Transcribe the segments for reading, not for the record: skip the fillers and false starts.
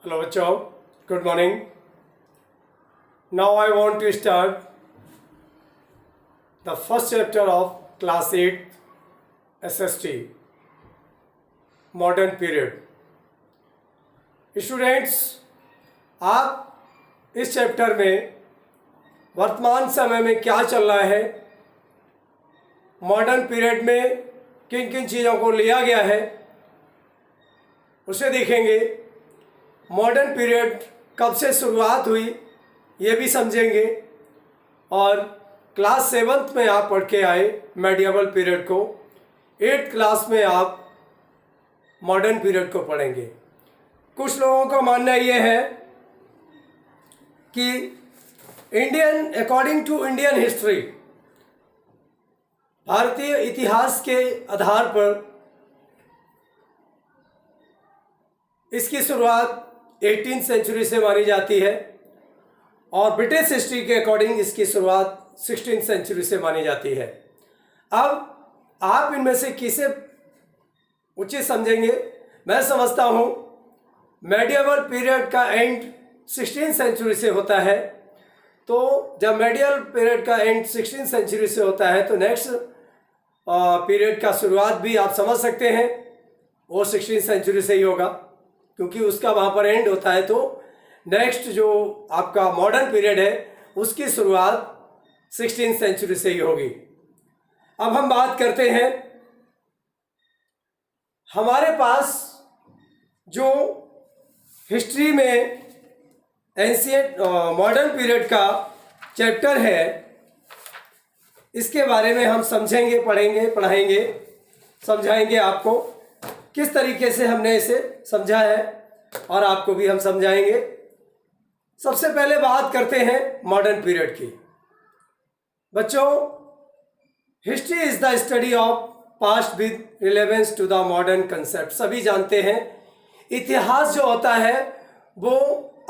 Hello, bachcho. Good morning. Now I want to start the first chapter of class 8 SST Modern Period. Students, आप इस chapter में वर्तमान समय में क्या चल रहा है, मॉडर्न पीरियड में किन किन चीज़ों को लिया गया है उसे देखेंगे। मॉडर्न पीरियड कब से शुरुआत हुई ये भी समझेंगे, और क्लास 7th में आप पढ़ के आए मेडिएवल पीरियड को, 8th क्लास में आप मॉडर्न पीरियड को पढ़ेंगे। कुछ लोगों का मानना ये है कि अकॉर्डिंग टू इंडियन हिस्ट्री, भारतीय इतिहास के आधार पर इसकी शुरुआत 18th सेंचुरी से मानी जाती है, और ब्रिटिश हिस्ट्री के अकॉर्डिंग इसकी शुरुआत 16th सेंचुरी से मानी जाती है। अब आप इनमें से किसे उचित समझेंगे? मैं समझता हूँ मेडिएवल पीरियड का एंड 16th सेंचुरी से होता है, तो जब मेडिएवल पीरियड का एंड 16th सेंचुरी से होता है तो नेक्स्ट पीरियड का शुरुआत भी आप समझ सकते हैं वो 16th सेंचुरी से ही होगा, क्योंकि उसका वहाँ पर एंड होता है। तो नेक्स्ट जो आपका मॉडर्न पीरियड है उसकी शुरुआत 16th सेंचुरी से ही होगी। अब हम बात करते हैं, हमारे पास जो हिस्ट्री में एंशिएंट मॉडर्न पीरियड का चैप्टर है, इसके बारे में हम समझेंगे, पढ़ाएंगे, समझाएंगे आपको किस तरीके से हमने इसे समझा है, और आपको भी हम समझाएंगे। सबसे पहले बात करते हैं मॉडर्न पीरियड की। बच्चों, history is the study of past with relevance to the modern concept. सभी जानते हैं इतिहास जो होता है वो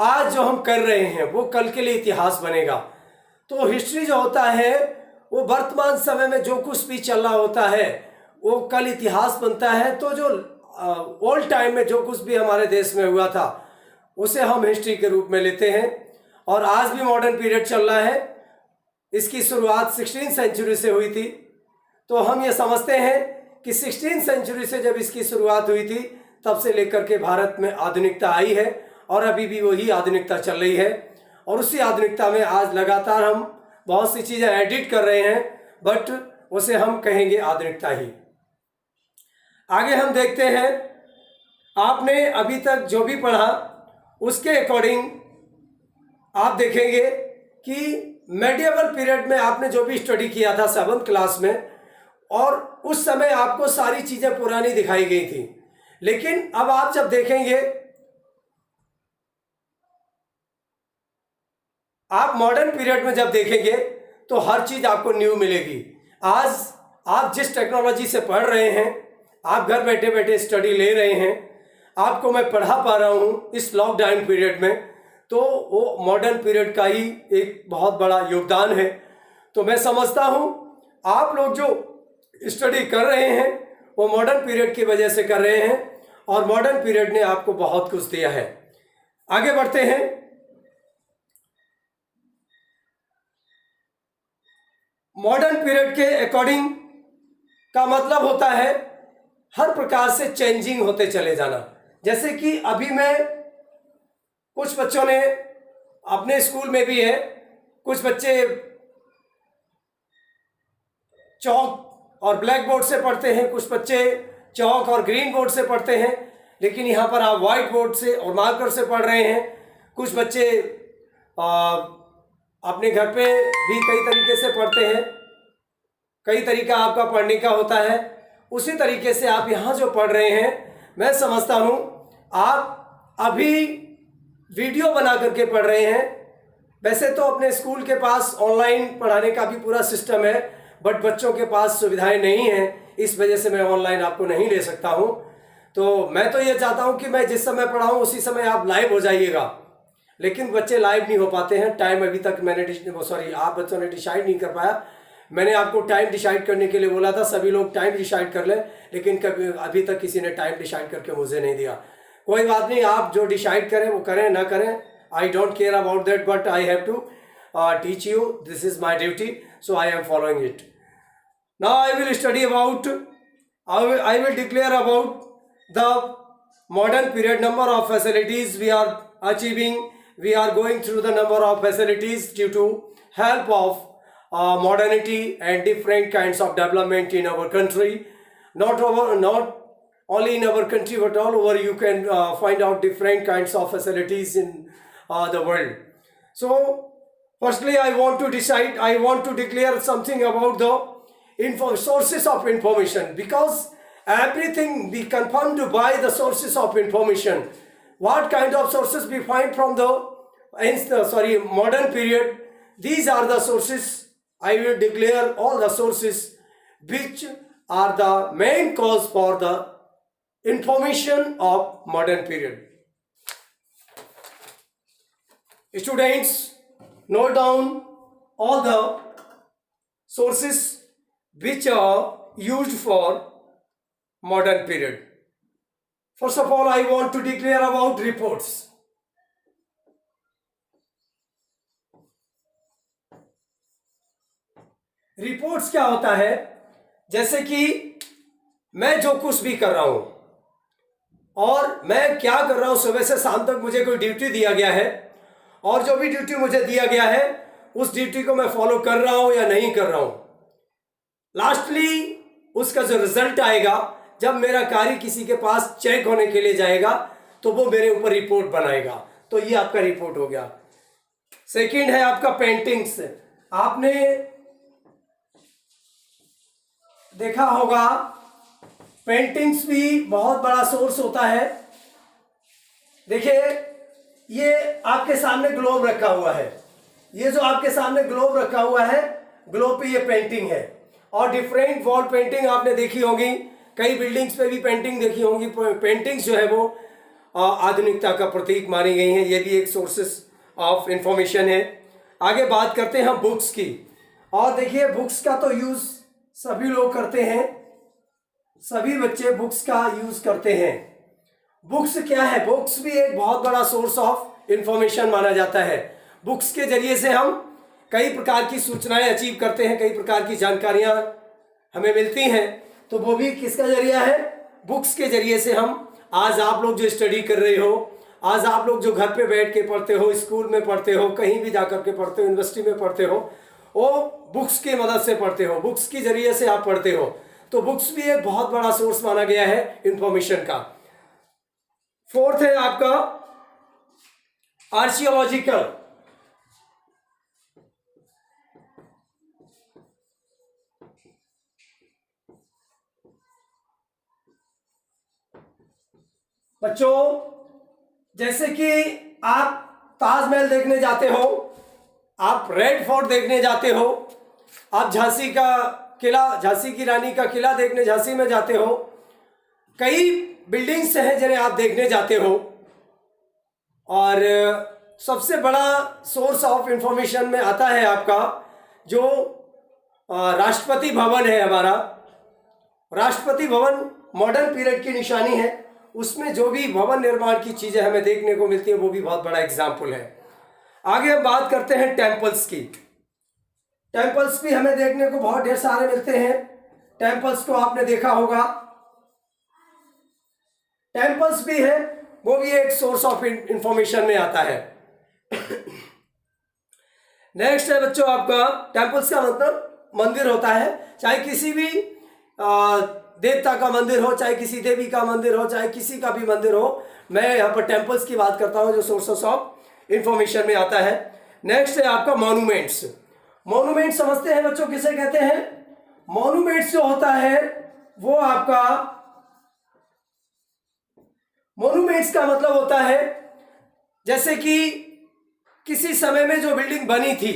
आज जो हम कर रहे हैं वो कल के लिए इतिहास बनेगा। तो हिस्ट्री जो होता है वो वर्तमान समय में जो कुछ भी चल रहा होता है वो कल इतिहास बनता है। तो जो ओल्ड टाइम में जो कुछ भी हमारे देश में हुआ था उसे हम हिस्ट्री के रूप में लेते हैं। और आज भी मॉडर्न पीरियड चल रहा है, इसकी शुरुआत 16th सेंचुरी से हुई थी। तो हम ये समझते हैं कि 16th सेंचुरी से जब इसकी शुरुआत हुई थी तब से लेकर के भारत में आधुनिकता आई है, और अभी भी वही आधुनिकता चल रही है। और उसी आधुनिकता में आज लगातार हम बहुत सी चीज़ें एडिट कर रहे हैं, बट उसे हम कहेंगे आधुनिकता ही। आगे हम देखते हैं, आपने अभी तक जो भी पढ़ा उसके अकॉर्डिंग आप देखेंगे कि मेडिएवल पीरियड में आपने जो भी स्टडी किया था 7th क्लास में, और उस समय आपको सारी चीज़ें पुरानी दिखाई गई थी। लेकिन अब आप जब देखेंगे, आप मॉडर्न पीरियड में जब देखेंगे तो हर चीज़ आपको न्यू मिलेगी। आज आप जिस टेक्नोलॉजी से पढ़ रहे हैं, आप घर बैठे बैठे स्टडी ले रहे हैं, आपको मैं पढ़ा पा रहा हूँ इस लॉकडाउन पीरियड में, तो वो मॉडर्न पीरियड का ही एक बहुत बड़ा योगदान है। तो मैं समझता हूँ आप लोग जो स्टडी कर रहे हैं वो मॉडर्न पीरियड की वजह से कर रहे हैं, और मॉडर्न पीरियड ने आपको बहुत कुछ दिया है। आगे बढ़ते हैं। मॉडर्न पीरियड के अकॉर्डिंग का मतलब होता है हर प्रकार से चेंजिंग होते चले जाना। जैसे कि अभी मैं, कुछ बच्चों ने अपने स्कूल में भी है, कुछ बच्चे चौक और ब्लैक बोर्ड से पढ़ते हैं, कुछ बच्चे चौक और ग्रीन बोर्ड से पढ़ते हैं, लेकिन यहाँ पर आप वाइट बोर्ड से और मार्कर से पढ़ रहे हैं। कुछ बच्चे अपने घर पे भी कई तरीके से पढ़ते हैं, कई तरीका आपका पढ़ने का होता है। उसी तरीके से आप यहाँ जो पढ़ रहे हैं, मैं समझता हूँ आप अभी वीडियो बना करके पढ़ रहे हैं। वैसे तो अपने स्कूल के पास ऑनलाइन पढ़ाने का भी पूरा सिस्टम है, बट बच्चों के पास सुविधाएं नहीं हैं, इस वजह से मैं ऑनलाइन आपको नहीं ले सकता हूँ। तो मैं तो ये चाहता हूँ कि मैं जिस समय पढ़ाऊँ उसी समय आप लाइव हो जाइएगा, लेकिन बच्चे लाइव नहीं हो पाते हैं। टाइम अभी तक आप बच्चों ने डिसाइड नहीं कर पाया। मैंने आपको टाइम डिसाइड करने के लिए बोला था, सभी लोग टाइम डिसाइड कर लें, लेकिन कभी अभी तक किसी ने टाइम डिसाइड करके मुझे नहीं दिया। कोई बात नहीं, आप जो डिसाइड करें वो करें ना करें, I don't care about that, but I have to teach you, this is my duty, so I am following it. Now I will study about, I will declare about the modern period, number of facilities we are achieving. We are going through the number of facilities due to help of modernity and different kinds of development in our country. Not only in our country, but all over you can find out different kinds of facilities in the world. So firstly I want to declare something about the sources of information, because everything we confirmed by the sources of information. What kind of sources we find from the modern period? These are the sources. I will declare all the sources which are the main cause for the information of modern period. Students, note down all the sources which are used for modern period. First of all, I want to declare about reports. Reports क्या होता है? जैसे कि मैं जो कुछ भी कर रहा हूं और मैं क्या कर रहा हूं, सुबह से शाम तक मुझे कोई ड्यूटी दिया गया है, और जो भी ड्यूटी मुझे दिया गया है उस ड्यूटी को मैं फॉलो कर रहा हूं या नहीं कर रहा हूं. लास्टली उसका जो रिजल्ट आएगा, जब मेरा कार्य किसी के पास चेक होने के लिए जाएगा तो वो मेरे ऊपर रिपोर्ट बनाएगा. तो ये आपका रिपोर्ट हो गया. सेकंड है आपका पेंटिंग्स. आपने देखा होगा पेंटिंग्स भी बहुत बड़ा सोर्स होता है. देखिए, ये आपके सामने ग्लोब रखा हुआ है. ये जो आपके सामने ग्लोब रखा हुआ है, ग्लोब पे ये पेंटिंग है. और डिफरेंट वॉल पेंटिंग आपने देखी होगी, कई बिल्डिंग्स पे भी पेंटिंग देखी होंगी. पेंटिंग्स जो है वो आधुनिकता का प्रतीक मानी गई हैं. ये भी एक सोर्सेस ऑफ इंफॉर्मेशन है. आगे बात करते हैं हम बुक्स की. और देखिए, बुक्स का तो यूज़ सभी लोग करते हैं, सभी बच्चे बुक्स का यूज़ करते हैं. बुक्स क्या है? बुक्स भी एक बहुत बड़ा सोर्स ऑफ इंफॉर्मेशन माना जाता है. बुक्स के जरिए से हम कई प्रकार की सूचनाएं अचीव करते हैं, कई प्रकार की जानकारियां हमें मिलती हैं. तो वो भी किसका जरिया है? बुक्स के जरिए से हम, आज आप लोग जो स्टडी कर रहे हो, आज आप लोग जो घर पे बैठ के पढ़ते हो, स्कूल में पढ़ते हो, कहीं भी जाकर के पढ़ते हो, यूनिवर्सिटी में पढ़ते हो, वो बुक्स की मदद से पढ़ते हो, बुक्स की जरिए से आप पढ़ते हो. तो बुक्स भी एक बहुत बड़ा सोर्स माना गया है इंफॉर्मेशन का. फोर्थ है आपका आर्कियोलॉजिकल. बच्चों, जैसे कि आप ताजमहल देखने जाते हो, आप रेड फोर्ट देखने जाते हो, आप झांसी का किला, झांसी की रानी का किला देखने झांसी में जाते हो, कई बिल्डिंग्स हैं जिन्हें आप देखने जाते हो. और सबसे बड़ा सोर्स ऑफ इंफॉर्मेशन में आता है आपका जो राष्ट्रपति भवन है हमारा. राष्ट्रपति भवन मॉडर्न पीरियड की निशानी है. उसमें जो भी भवन निर्माण की चीज़ें हमें देखने को मिलती हैं वो भी बहुत बड़ा एग्जाम्पल है. आगे हम बात करते हैं टेम्पल्स की. टेम्पल्स भी हमें देखने को बहुत ढेर सारे मिलते हैं. टेम्पल्स को आपने देखा होगा. टेम्पल्स भी है, वो भी एक सोर्स ऑफ इंफॉर्मेशन में आता है. नेक्स्ट है बच्चों आपका, टेम्पल्स का मतलब मंदिर होता है. चाहे किसी भी देवता का मंदिर हो, चाहे किसी देवी का मंदिर हो, चाहे किसी का भी मंदिर हो, मैं यहाँ पर टेम्पल्स की बात करता हूँ जो सोर्सेस ऑफ इंफॉर्मेशन में आता है. नेक्स्ट है आपका मॉन्यूमेंट्स. मॉन्यूमेंट समझते हैं बच्चों किसे कहते हैं? मॉन्यूमेंट्स जो होता है वो आपका, मॉन्यूमेंट्स का मतलब होता है जैसे कि किसी समय में जो बिल्डिंग बनी थी,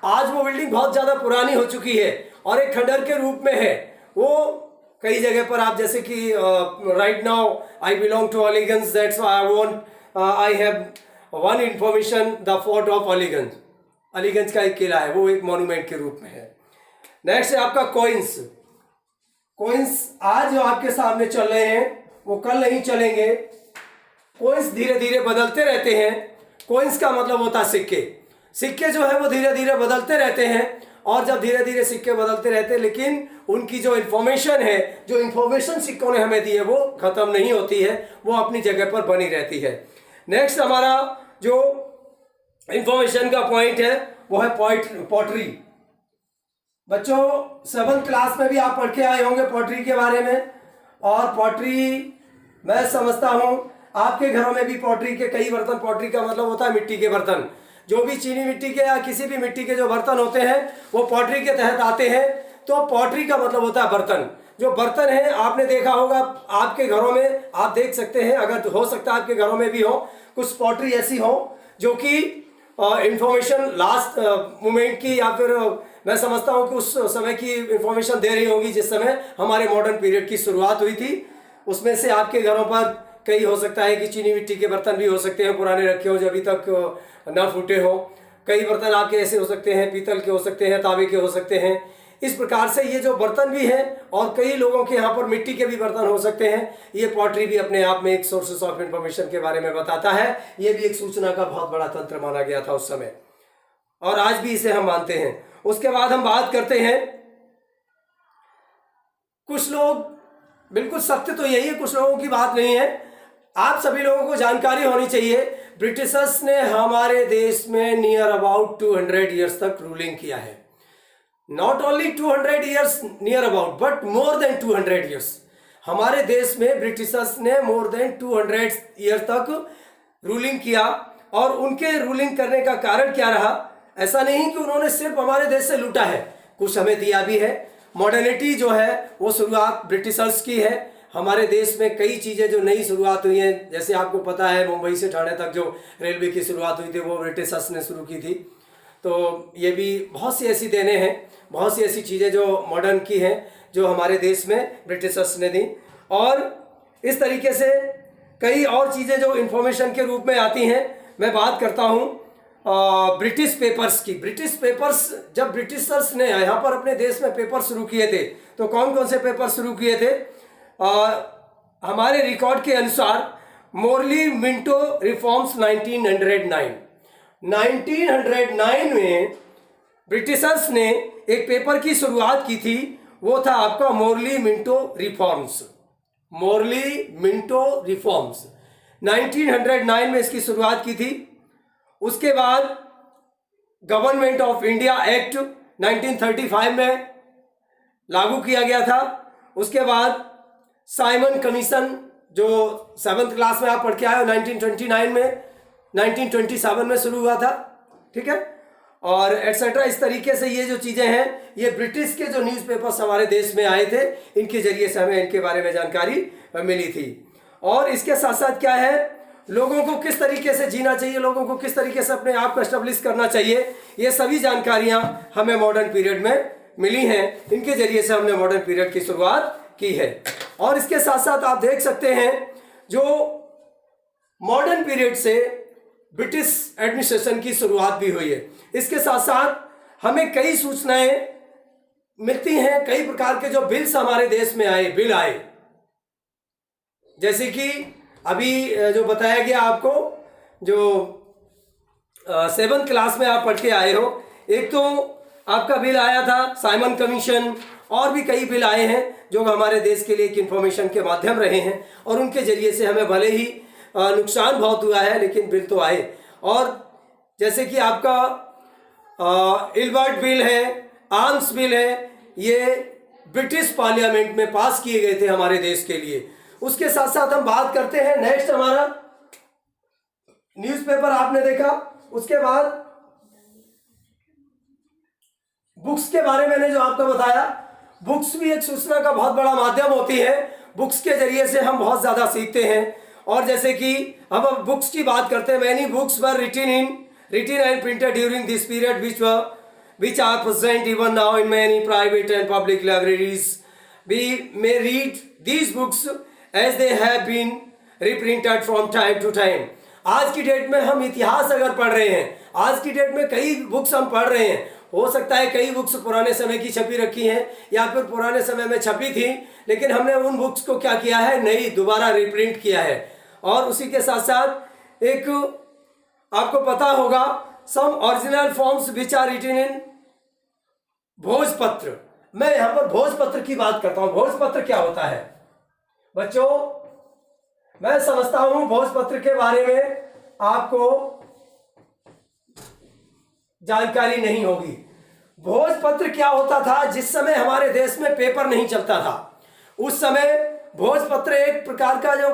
आज वो बिल्डिंग बहुत ज़्यादा पुरानी हो चुकी है और एक खंडर के रूप में है. वो कई जगह पर आप, जैसे कि right now I belong to Aliganj, that's I have one information, the fort of Aliganj. Aliganj का एक किला है, वो एक मॉन्यूमेंट के रूप में है. नेक्स्ट है आपका कॉइन्स. कॉइन्स आज जो आपके सामने चल रहे हैं वो कल नहीं चलेंगे. कॉइन्स धीरे धीरे बदलते रहते हैं। कॉइन्स का मतलब होता है सिक्के। सिक्के जो है वो धीरे धीरे बदलते रहते हैं, और जब धीरे धीरे सिक्के बदलते रहते हैं, लेकिन उनकी जो इन्फॉर्मेशन है, जो इन्फॉर्मेशन सिक्कों ने हमें दी है, वो खत्म नहीं होती है, वो अपनी जगह पर बनी रहती है। नेक्स्ट हमारा जो इंफॉर्मेशन का पॉइंट है वो है पॉटरी। बच्चों 7th क्लास में भी आप पढ़ के आए होंगे पॉटरी के बारे में, और पॉटरी मैं समझता हूँ आपके घरों में भी पॉटरी के कई बर्तन, पॉटरी का मतलब होता है मिट्टी के बर्तन, जो भी चीनी मिट्टी के या किसी भी मिट्टी के जो बर्तन होते हैं वो पॉटरी के तहत आते हैं। तो पॉटरी का मतलब होता है बर्तन। जो बर्तन है आपने देखा होगा आपके घरों में, आप देख सकते हैं, अगर हो सकता है आपके घरों में भी हो, कुछ पॉटरी ऐसी हो जो कि इंफॉर्मेशन लास्ट मोमेंट की, या फिर मैं समझता हूँ कि उस समय की इंफॉर्मेशन दे रही होगी जिस समय हमारे मॉडर्न पीरियड की शुरुआत हुई थी। उसमें से आपके घरों पर कई हो सकता है कि चीनी मिट्टी के बर्तन भी हो सकते हैं, पुराने रखे हो जो अभी तक न फूटे हो। कई बर्तन आपके ऐसे हो सकते हैं, पीतल के हो सकते हैं, तांबे के हो सकते हैं। इस प्रकार से ये जो बर्तन भी हैं, और कई लोगों के यहाँ पर मिट्टी के भी बर्तन हो सकते हैं। ये पॉटरी भी अपने आप में एक सोर्सेस ऑफ इंफॉर्मेशन के बारे में बताता है। ये भी एक सूचना का बहुत बड़ा तंत्र माना गया था उस समय, और आज भी इसे हम मानते हैं। उसके बाद हम बात करते हैं, कुछ लोग, बिल्कुल सत्य तो यही है, कुछ लोगों की बात नहीं है, आप सभी लोगों को जानकारी होनी चाहिए। ब्रिटिशर्स ने हमारे देश में नियर अबाउट 200 ईयर्स तक रूलिंग किया है। Not only 200 years near about, but more than 200 years. हमारे देश में ब्रिटिशर्स ने मोर देन 200 ईयर तक रूलिंग किया। और उनके रूलिंग करने का कारण क्या रहा? ऐसा नहीं कि उन्होंने सिर्फ हमारे देश से लूटा है, कुछ हमें दिया भी है। मॉडर्निटी जो है वो शुरुआत ब्रिटिशर्स की है। हमारे देश में कई चीज़ें जो नई शुरुआत हुई हैं, जैसे आपको पता है मुंबई से ठाणे तक जो रेलवे की शुरुआत हुई थी वो ब्रिटिशर्स ने शुरू की थी। तो ये भी बहुत सी ऐसी देने हैं, बहुत सी ऐसी चीज़ें जो मॉडर्न की हैं जो हमारे देश में ब्रिटिशर्स ने दी। और इस तरीके से कई और चीज़ें जो इन्फॉर्मेशन के रूप में आती हैं। मैं बात करता हूँ ब्रिटिश पेपर्स की। ब्रिटिश पेपर्स, जब ब्रिटिशर्स ने यहाँ पर अपने देश में पेपर शुरू किए थे तो कौन कौन से पेपर शुरू किए थे? हमारे रिकॉर्ड के अनुसार मोरली मिंटो रिफॉर्म्स 1909 में ब्रिटिशर्स ने एक पेपर की शुरुआत की थी, वो था आपका Morley Minto reforms. Morley Minto reforms 1909 में इसकी शुरुआत की थी। उसके बाद गवर्नमेंट ऑफ इंडिया एक्ट 1935 में लागू किया गया था। उसके बाद साइमन कमीशन जो 7th क्लास में आप पढ़ के आए हो 1929 में, 1927 में शुरू हुआ था, ठीक है, और एटसेट्रा। इस तरीके से ये जो चीज़ें हैं, ये ब्रिटिश के जो न्यूज़पेपर्स हमारे देश में आए थे, इनके जरिए से हमें इनके बारे में जानकारी मिली थी। और इसके साथ साथ क्या है, लोगों को किस तरीके से जीना चाहिए, लोगों को किस तरीके से अपने आप को एस्टेब्लिश करना चाहिए, ये सभी जानकारियाँ हमें मॉडर्न पीरियड में मिली हैं। इनके जरिए से हमने मॉडर्न पीरियड की शुरुआत की है। और इसके साथ साथ आप देख सकते हैं जो मॉडर्न पीरियड से ब्रिटिश एडमिनिस्ट्रेशन की शुरुआत भी हुई है। इसके साथ साथ हमें कई सूचनाएं मिलती हैं, कई प्रकार के जो बिल्स हमारे देश में आए, बिल आए, जैसे कि अभी जो बताया गया आपको, जो 7th क्लास में आप पढ़ के आए हो, एक तो आपका बिल आया था साइमन कमीशन, और भी कई बिल आए हैं जो हमारे देश के लिए एक इन्फॉर्मेशन के माध्यम रहे हैं, और उनके जरिए से हमें भले ही नुकसान बहुत हुआ है, लेकिन बिल तो आए। और जैसे कि आपका इल्बर्ट बिल है, आर्म्स बिल है, ये ब्रिटिश पार्लियामेंट में पास किए गए थे हमारे देश के लिए। उसके साथ साथ हम बात करते हैं, नेक्स्ट हमारा न्यूज़पेपर आपने देखा। उसके बाद बुक्स के बारे में मैंने जो आपको बताया, बुक्स भी एक सूचना का बहुत बड़ा माध्यम होती है। बुक्स के जरिए से हम बहुत ज़्यादा सीखते हैं। और जैसे कि अब बुक्स की बात करते हैं, many books were written and printed during this period which are present even now in many private and public libraries. We may read these books as they have been reprinted from time to time. आज की date में हम इतिहास अगर पढ़ रहे हैं, आज की डेट में कई बुक्स हम पढ़ रहे हैं, हो सकता है कई बुक्स पुराने समय की छपी रखी हैं या फिर पुराने समय में छपी थी, लेकिन हमने उन बुक्स को क्या किया है, नई दोबारा रिप्रिंट किया है। और उसी के साथ साथ एक आपको पता होगा some original forms which are written in bhojpatra. मैं यहां पर भोजपत्र की बात करता हूं। भोजपत्र क्या होता है बच्चों? मैं समझता हूं भोजपत्र के बारे में आपको जानकारी नहीं होगी। भोजपत्र क्या होता था? जिस समय हमारे देश में पेपर नहीं चलता था उस समय भोजपत्र एक प्रकार का जो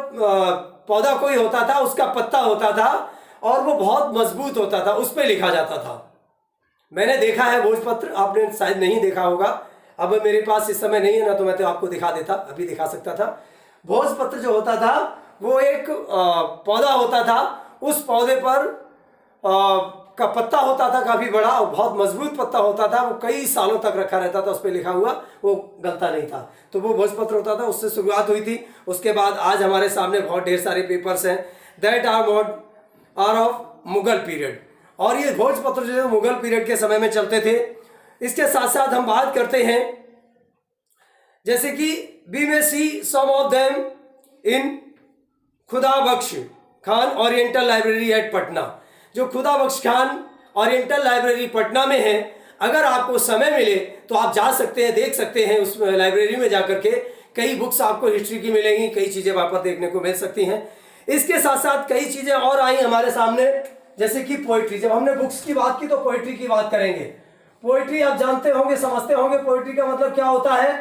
पौधा कोई होता था, उसका पत्ता होता था और वो बहुत मजबूत होता था, उस पर लिखा जाता था। मैंने देखा है भोजपत्र, आपने शायद नहीं देखा होगा। अब मेरे पास इस समय नहीं है ना, तो मैं तो आपको दिखा देता, अभी दिखा सकता था। भोजपत्र जो होता था वो एक पौधा होता था, उस पौधे पर का पत्ता होता था काफी बड़ा और बहुत मजबूत पत्ता होता था। वो कई सालों तक रखा रहता था, उस पर लिखा हुआ, वो गलता नहीं था। तो वो भोजपत्र होता था, उससे शुरुआत हुई थी। उसके बाद आज हमारे सामने बहुत ढेर सारे पेपर्स हैं that are of Mughal period, और ये भोजपत्र जो है मुगल पीरियड के समय में चलते थे। इसके साथ साथ हम बात करते हैं जैसे कि we may see some of them in Khuda Bakhsh Khan oriental library at Patna. जो खुदा बख्श खान ओरिएंटल लाइब्रेरी पटना में है, अगर आपको समय मिले तो आप जा सकते हैं, देख सकते हैं। उस लाइब्रेरी में जाकर के कई बुक्स आपको हिस्ट्री की मिलेंगी, कई चीज़ें वहाँ पर देखने को मिल सकती हैं। इसके साथ साथ कई चीज़ें और आई हमारे सामने, जैसे कि पोइट्री। जब हमने बुक्स की बात की तो पोइट्री की बात करेंगे। पोइट्री आप जानते होंगे, समझते होंगे पोइट्री का मतलब क्या होता है।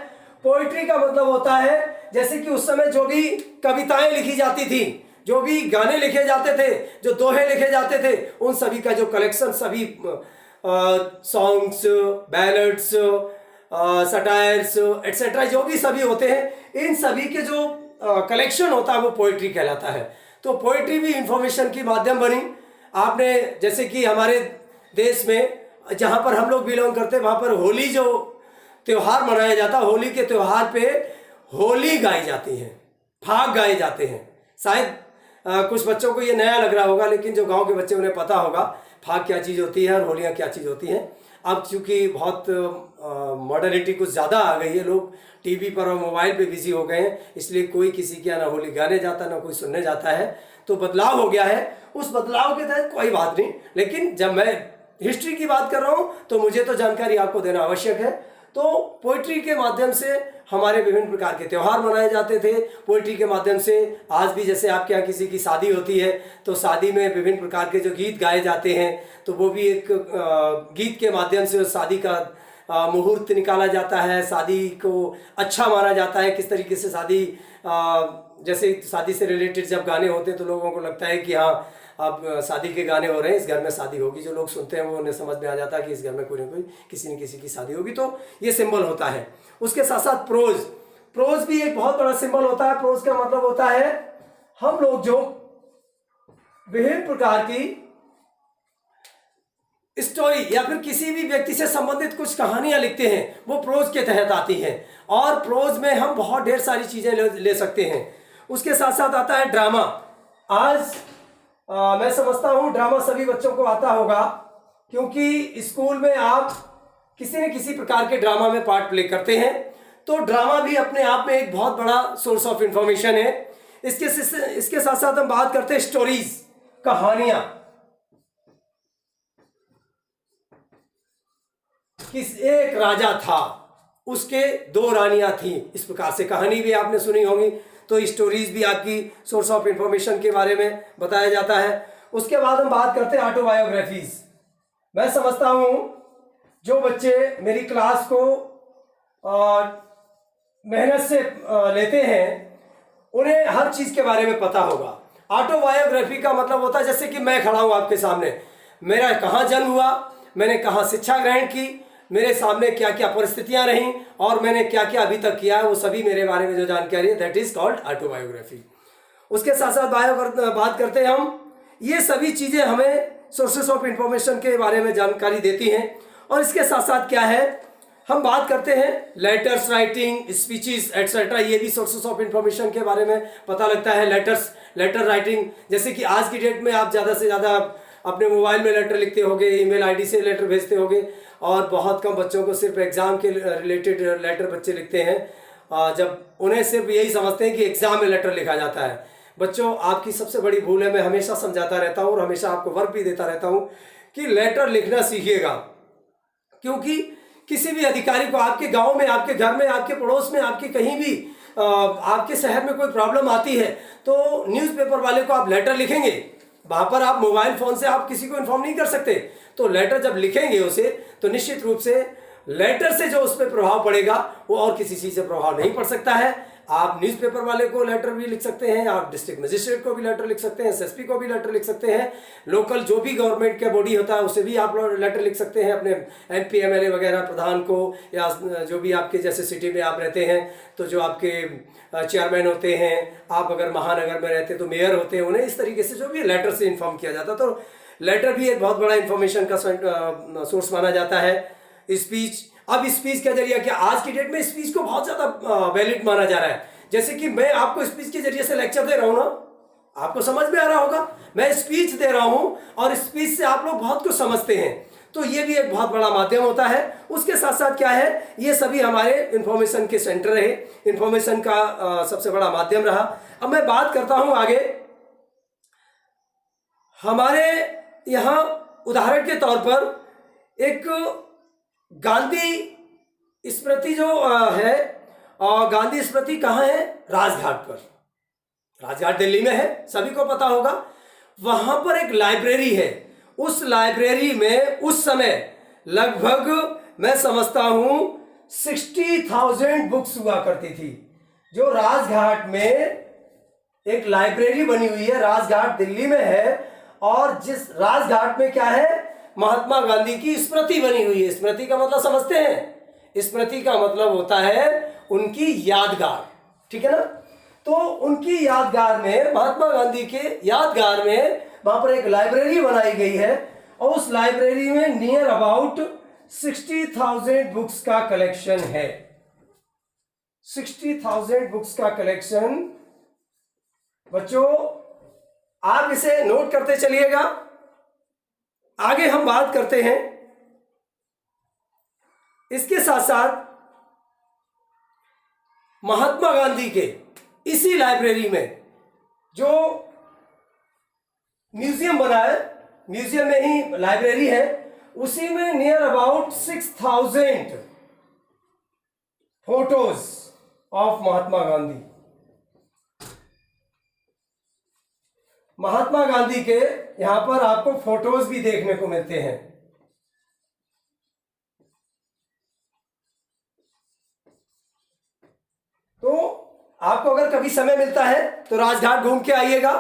पोइट्री का मतलब होता है जैसे कि उस समय जो भी कविताएं लिखी जाती थी, जो भी गाने लिखे जाते थे, जो दोहे लिखे जाते थे, उन सभी का जो कलेक्शन, सभी सॉन्ग्स, बैलड्स, सटायर्स एटसेट्रा जो भी सभी होते हैं, इन सभी के जो कलेक्शन होता है वो पोइट्री कहलाता है। तो पोइट्री भी इंफॉर्मेशन की माध्यम बनी। आपने जैसे कि हमारे देश में जहाँ पर हम लोग बिलोंग करते हैं, वहाँ पर होली जो त्यौहार मनाया जाता है, होली के त्यौहार पे होली गाई जाती है, फाग गाए जाते हैं। शायद कुछ बच्चों को ये नया लग रहा होगा, लेकिन जो गांव के बच्चे उन्हें पता होगा फाग क्या चीज़ होती है और होलियाँ क्या चीज़ होती हैं। अब चूंकि बहुत मॉडर्निटी कुछ ज़्यादा आ गई है, लोग टीवी पर और मोबाइल पे बिजी हो गए हैं, इसलिए कोई किसी के यहाँ ना होली गाने जाता ना कोई सुनने जाता है, तो बदलाव हो गया है। उस बदलाव के तहत कोई बात नहीं, लेकिन जब मैं हिस्ट्री की बात कर रहा हूँ तो मुझे तो जानकारी आपको देना आवश्यक है। तो पोइट्री के माध्यम से हमारे विभिन्न प्रकार के त्यौहार मनाए जाते थे। पोइट्री के माध्यम से आज भी जैसे आपके यहाँ किसी की शादी होती है तो शादी में विभिन्न प्रकार के जो गीत गाए जाते हैं, तो वो भी एक गीत के माध्यम से उस शादी का मुहूर्त निकाला जाता है, शादी को अच्छा माना जाता है। किस तरीके से शादी, जैसे शादी से रिलेटेड जब गाने होते हैं तो लोगों को लगता है कि हाँ अब शादी के गाने हो रहे हैं, इस घर में शादी होगी। जो लोग सुनते हैं वो उन्हें समझ में आ जाता है कि इस घर में कोई ना कोई किसी न किसी की शादी होगी, तो ये सिंबल होता है। उसके साथ साथ प्रोज भी एक बहुत बड़ा सिंबल होता है। प्रोज का मतलब होता है हम लोग जो विभिन्न प्रकार की स्टोरी या फिर किसी भी व्यक्ति से संबंधित कुछ कहानियां लिखते हैं, वो प्रोज के तहत आती हैं। और प्रोज में हम बहुत ढेर सारी चीजें ले सकते हैं। उसके साथ साथ आता है ड्रामा। आज मैं समझता हूँ ड्रामा सभी बच्चों को आता होगा, क्योंकि स्कूल में आप किसी न किसी प्रकार के ड्रामा में पार्ट प्ले करते हैं। तो ड्रामा भी अपने आप में एक बहुत बड़ा सोर्स ऑफ इंफॉर्मेशन है। इसके साथ साथ हम बात करते हैं स्टोरीज, कहानियां। एक राजा था, उसके 2 रानियां थी, इस प्रकार से कहानी भी आपने सुनी होगी। तो स्टोरीज भी आपकी सोर्स ऑफ इंफॉर्मेशन के बारे में बताया जाता है। उसके बाद हम बात करते हैं ऑटोबायोग्राफीज। मैं समझता हूं जो बच्चे मेरी क्लास को मेहनत से लेते हैं उन्हें हर चीज के बारे में पता होगा। ऑटोबायोग्राफी का मतलब होता है जैसे कि मैं खड़ा हूं आपके सामने, मेरा कहाँ जन्म हुआ, मैंने कहाँ शिक्षा ग्रहण की, मेरे सामने क्या क्या परिस्थितियां रहीं और मैंने क्या क्या अभी तक किया, वो सभी मेरे बारे में जो जानकारी है दैट इज कॉल्ड ऑटोबायोग्राफी। उसके साथ साथ बात करते हैं हम, ये सभी चीजें हमें सोर्सेस ऑफ इंफॉर्मेशन के बारे में जानकारी देती हैं। और इसके साथ साथ क्या है, हम बात करते हैं लेटर्स राइटिंग, स्पीचेस एटसेट्रा, ये भी सोर्सेस ऑफ इंफॉर्मेशन के बारे में पता लगता है। लेटर राइटिंग, जैसे कि आज की डेट में आप ज़्यादा से ज़्यादा अपने मोबाइल में लेटर लिखते होगे, ईमेल आईडी से लेटर भेजते होगे, और बहुत कम बच्चों को सिर्फ एग्ज़ाम के रिलेटेड लेटर बच्चे लिखते हैं, जब उन्हें सिर्फ यही समझते हैं कि एग्ज़ाम में लेटर लिखा जाता है। बच्चों आपकी सबसे बड़ी भूल है, मैं हमेशा समझाता रहता हूँ और हमेशा आपको वर्क भी देता रहता हूँ कि लेटर लिखना सीखिएगा। क्योंकि किसी भी अधिकारी को आपके गांव में, आपके घर में, आपके पड़ोस में, आपके कहीं भी आपके शहर में कोई प्रॉब्लम आती है तो न्यूज़पेपर वाले को आप लेटर लिखेंगे। वहां पर आप मोबाइल फोन से आप किसी को इन्फॉर्म नहीं कर सकते, तो लेटर जब लिखेंगे उसे तो निश्चित रूप से लेटर से जो उस पर प्रभाव पड़ेगा वो और किसी चीज से प्रभाव नहीं पड़ सकता है। आप न्यूज़पेपर वाले को लेटर भी लिख सकते हैं, आप डिस्ट्रिक्ट मजिस्ट्रेट को भी लेटर लिख सकते हैं, एसएसपी को भी लेटर लिख सकते हैं, लोकल जो भी गवर्नमेंट का बॉडी होता है उसे भी आप लेटर लिख सकते हैं, अपने एमपी एमएलए वगैरह प्रधान को, या जो भी आपके जैसे सिटी में आप रहते हैं तो जो आपके चेयरमैन होते हैं, आप अगर महानगर में रहते हैं तो मेयर होते हैं, उन्हें इस तरीके से जो भी लेटर से इन्फॉर्म किया जाता है। तो लेटर भी एक बहुत बड़ा इंफॉर्मेशन का सोर्स माना जाता है। स्पीच, अब स्पीच के जरिए क्या आज की डेट में स्पीच को बहुत ज्यादा वैलिड माना जा रहा है। जैसे कि मैं आपको स्पीच के जरिए से लेक्चर दे रहा हूं ना, आपको समझ में आ रहा होगा, मैं स्पीच दे रहा हूं और स्पीच से आप लोग बहुत कुछ समझते हैं, तो ये भी एक बहुत बड़ा माध्यम होता है। उसके साथ साथ क्या है, ये सभी हमारे इंफॉर्मेशन के सेंटर रहे, इंफॉर्मेशन का सबसे बड़ा माध्यम रहा। अब मैं बात करता हूं आगे, हमारे यहां उदाहरण के तौर पर एक गांधी स्मृति जो है, और गांधी स्मृति कहाँ है, राजघाट पर, राजघाट दिल्ली में है, सभी को पता होगा। वहां पर एक लाइब्रेरी है, उस लाइब्रेरी में उस समय लगभग मैं समझता हूं 60,000 बुक्स हुआ करती थी। जो राजघाट में एक लाइब्रेरी बनी हुई है, राजघाट दिल्ली में है, और जिस राजघाट में क्या है, महात्मा गांधी की स्मृति बनी हुई है। स्मृति का मतलब समझते हैं, स्मृति का मतलब होता है उनकी यादगार, ठीक है ना। तो उनकी यादगार में, महात्मा गांधी के यादगार में वहां पर एक लाइब्रेरी बनाई गई है, और उस लाइब्रेरी में नियर अबाउट 60,000 बुक्स का कलेक्शन है। 60,000 बुक्स का कलेक्शन। बच्चों आप इसे नोट करते चलिएगा। आगे हम बात करते हैं, इसके साथ साथ महात्मा गांधी के इसी लाइब्रेरी में जो म्यूजियम बना है, म्यूजियम में ही लाइब्रेरी है, उसी में near about 6,000 photos of Mahatma Gandhi. Mahatma Gandhi के यहां पर आपको फोटोज भी देखने को मिलते हैं। तो आपको अगर कभी समय मिलता है तो राजघाट घूम के आइएगा,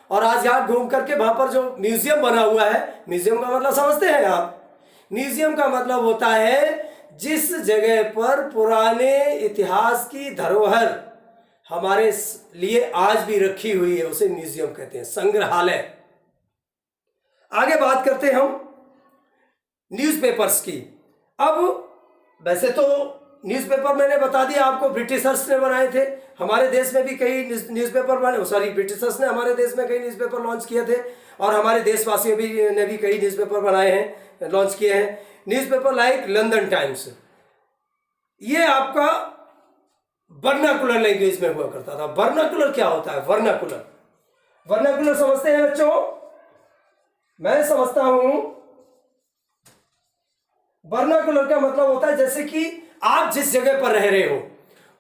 और राजघाट घूम करके वहां पर जो म्यूजियम बना हुआ है, म्यूजियम का मतलब समझते हैं आप, म्यूजियम का मतलब होता है जिस जगह पर पुराने इतिहास की धरोहर हमारे लिए आज भी रखी हुई है उसे म्यूजियम कहते हैं, संग्रहालय। आगे बात करते हैं हम न्यूज़पेपर्स की। अब वैसे तो न्यूज़पेपर मैंने बता दिया आपको, ब्रिटिशर्स ने बनाए थे, हमारे देश में भी कई न्यूज़पेपर बने, सॉरी ब्रिटिशर्स ने हमारे देश में कई न्यूज़पेपर लॉन्च किए थे, और हमारे देशवासियों ने भी कई न्यूज़पेपर बनाए हैं, लॉन्च किए हैं। न्यूज़पेपर लाइक लंदन टाइम्स, ये आपका वर्नाकुलर लैंग्वेज में हुआ करता था। वर्नाकुलर क्या होता है, वर्नाकुलर, वर्नाकुलर समझते हैं बच्चों? मैं समझता हूं वर्नाकुलर का मतलब होता है जैसे कि आप जिस जगह पर रह रहे हो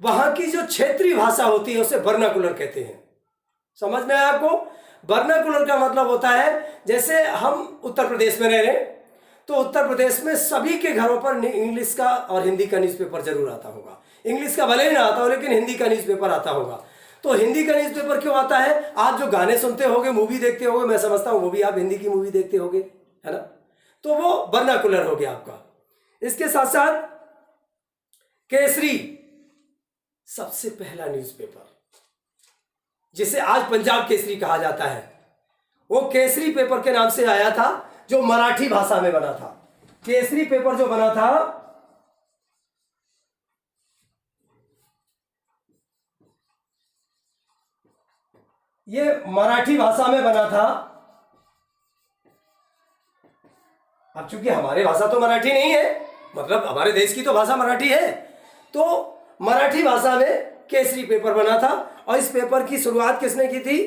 वहां की जो क्षेत्रीय भाषा होती है उसे वर्नाकुलर कहते हैं। समझ में आया आपको? वर्नाकुलर का मतलब होता है जैसे हम उत्तर प्रदेश में रह रहे हैं, तो उत्तर प्रदेश में सभी के घरों पर इंग्लिश का और हिंदी का न्यूज़पेपर जरूर आता होगा। इंग्लिश का भले ही ना आता हो लेकिन हिंदी का न्यूज़पेपर आता होगा। तो हिंदी का न्यूज़पेपर क्यों आता है? आप जो गाने सुनते होगे, मूवी देखते होगे, मैं समझता हूं वो भी आप हिंदी की मूवी देखते होगे, है ना, तो वो वर्नाकुलर हो गया आपका। इसके साथ साथ केसरी, सबसे पहला न्यूज़पेपर जिसे आज पंजाब केसरी कहा जाता है, वो केसरी पेपर के नाम से आया था, जो मराठी भाषा में बना था। केसरी पेपर जो बना था ये मराठी भाषा में बना था। अब चूंकि हमारी भाषा तो मराठी नहीं है, मतलब हमारे देश की तो भाषा मराठी है, तो मराठी भाषा में केसरी पेपर बना था। और इस पेपर की शुरुआत किसने की थी?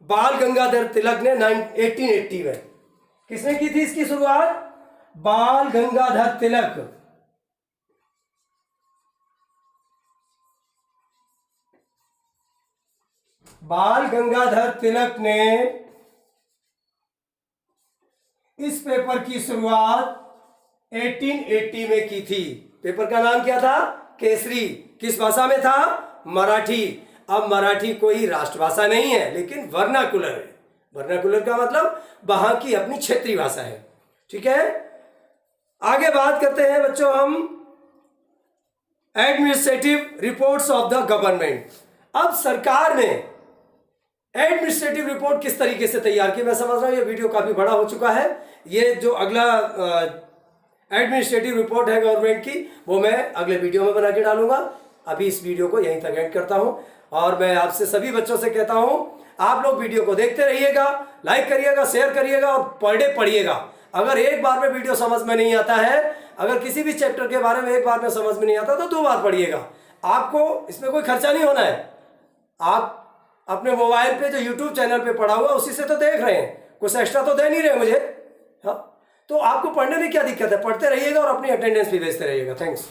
बाल गंगाधर तिलक ने 1880 में। किसने की थी इसकी शुरुआत? बाल गंगाधर तिलक। बाल गंगाधर तिलक ने इस पेपर की शुरुआत 1880 में की थी। पेपर का नाम क्या था? केसरी। किस भाषा में था? मराठी। अब मराठी कोई राष्ट्रभाषा नहीं है, लेकिन वर्नाकुलर है। वर्नाकुलर का मतलब वहां की अपनी क्षेत्रीय भाषा है। ठीक है, आगे बात करते हैं बच्चों हम administrative reports of the government. अब सरकार ने एडमिनिस्ट्रेटिव रिपोर्ट किस तरीके से तैयार की? मैं समझ रहा हूं ये वीडियो काफी बड़ा हो चुका है। ये जो अगला एडमिनिस्ट्रेटिव रिपोर्ट है गवर्नमेंट की, वो मैं अगले वीडियो में बना के डालूंगा। अभी इस वीडियो को यहीं तक एंड करता हूं और मैं आपसे सभी बच्चों से कहता हूं, आप लोग वीडियो को देखते रहिएगा, लाइक करिएगा, शेयर करिएगा और पर डे पढ़िएगा। अगर एक बार में वीडियो समझ में नहीं आता है, अगर किसी भी चैप्टर के बारे में एक बार में समझ में नहीं आता तो 2 बार पढ़िएगा। आपको इसमें कोई खर्चा नहीं होना है। आप अपने मोबाइल पे जो यूट्यूब चैनल पे पढ़ा हुआ उसी से तो देख रहे हैं, कुछ एक्स्ट्रा तो दे नहीं रहे मुझे। हाँ, तो आपको पढ़ने में क्या दिक्कत है? पढ़ते रहिएगा और अपनी अटेंडेंस भी भेजते रहिएगा। थैंक्स।